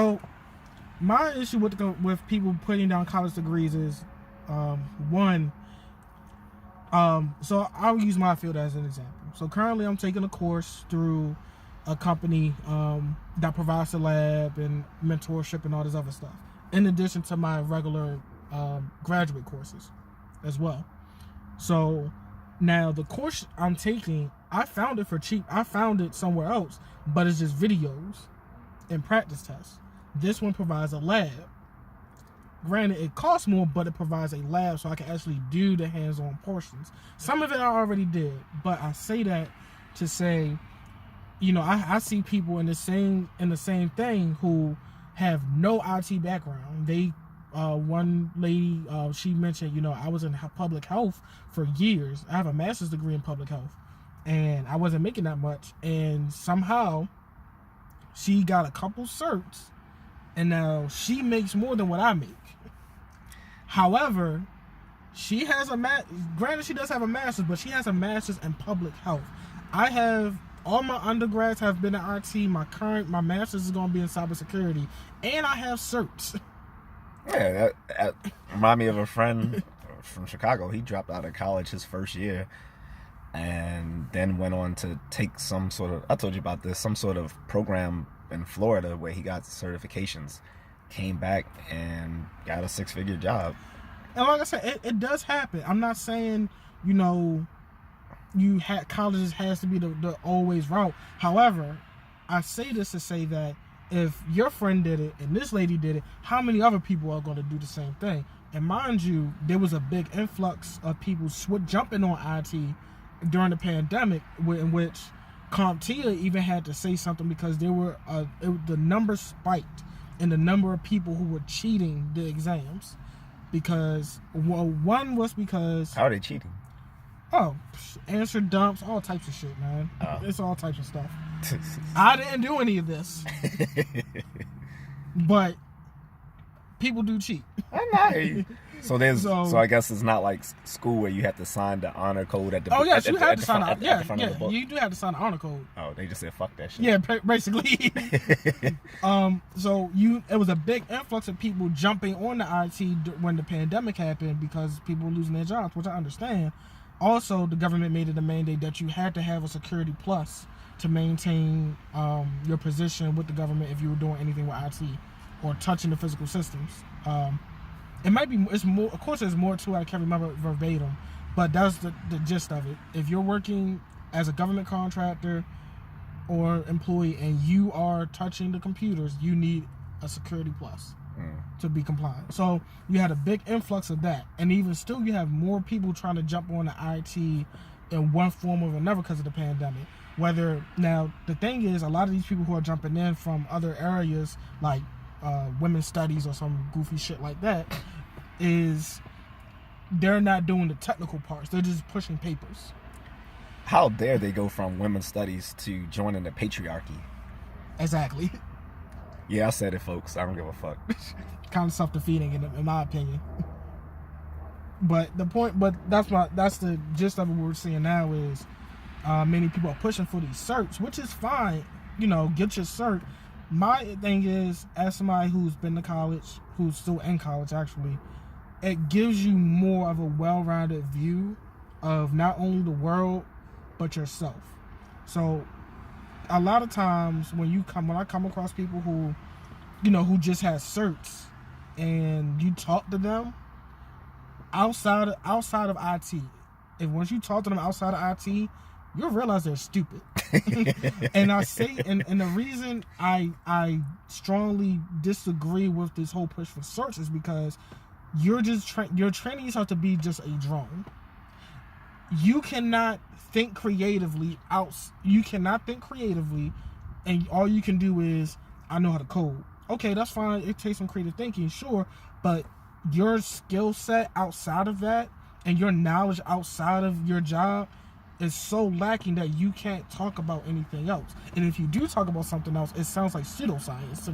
So my issue with people putting down college degrees is one. So I'll use my field as an example. So currently I'm taking a course through a company that provides the lab and mentorship and all this other stuff, in addition to my regular graduate courses as well. So now the course I'm taking, I found it for cheap. I found it somewhere else, but it's just videos and practice tests. This one provides a lab. Granted, it costs more, but it provides a lab so I can actually do the hands-on portions. Some of it I already did, but I say that to say, you know, I see people in the same thing who have no IT background. They one lady, she mentioned, you know, I was in public health for years. I have a master's degree in public health, and I wasn't making that much. And somehow, she got a couple certs, and now she makes more than what I make. However, she has granted, she does have a master's, but she has a master's in public health. I have, all my undergrads have been in IT. My master's is going to be in cybersecurity, and I have certs. Yeah, that remind me of a friend from Chicago. He dropped out of college his first year and then went on to take some sort of, I told you about this, some sort of program in Florida where he got certifications, came back and got a 6-figure job. And like I said, it does happen. I'm not saying, you know, colleges has to be the always route. However, I say this to say that if your friend did it and this lady did it, how many other people are going to do the same thing? And mind you, there was a big influx of people jumping on IT during the pandemic, in which CompTIA even had to say something because there were the numbers spiked in the number of people who were cheating the exams. Because one was because, how are they cheating? Oh, answer dumps, all types of shit, man. Oh. It's all types of stuff. I didn't do any of this. But people do cheat. So I guess it's not like school where you have to sign the honor code at the book. Oh yes, you have to sign out. Yeah, you do have to sign the honor code. Oh, they just said fuck that shit. Yeah, basically. So it was a big influx of people jumping on the IT when the pandemic happened because people were losing their jobs, which I understand. Also, the government made it a mandate that you had to have a security plus to maintain your position with the government if you were doing anything with IT or touching the physical systems. It's more, of course there's more to it, I can't remember verbatim, but that's the gist of it. If you're working as a government contractor or employee and you are touching the computers, you need a security plus to be compliant. So you had a big influx of that, and even still you have more people trying to jump on the IT in one form or another because of the pandemic. Now the thing is, a lot of these people who are jumping in from other areas like women's studies or some goofy shit like that, is they're not doing the technical parts, they're just pushing papers. How dare they go from women's studies to joining the patriarchy? Exactly. Yeah, I said it, folks. I don't give a fuck. Kind of self-defeating in my opinion. But that's the gist of what we're seeing now is many people are pushing for these certs, which is fine. You know, get your cert. My thing is, as somebody who's been to college, who's still in college actually, it gives you more of a well-rounded view of not only the world, but yourself. So a lot of times when I come across people who, you know, who just has certs and you talk to them outside of IT, if once you talk to them outside of IT, you'll realize they're stupid. And I say, and the reason I strongly disagree with this whole push for certs is because you're training yourself to be just a drone. You cannot think creatively and all you can do is, I know how to code. Okay, that's fine. It takes some creative thinking, sure, but your skill set outside of that and your knowledge outside of your job is so lacking that you can't talk about anything else. And if you do talk about something else, it sounds like pseudoscience.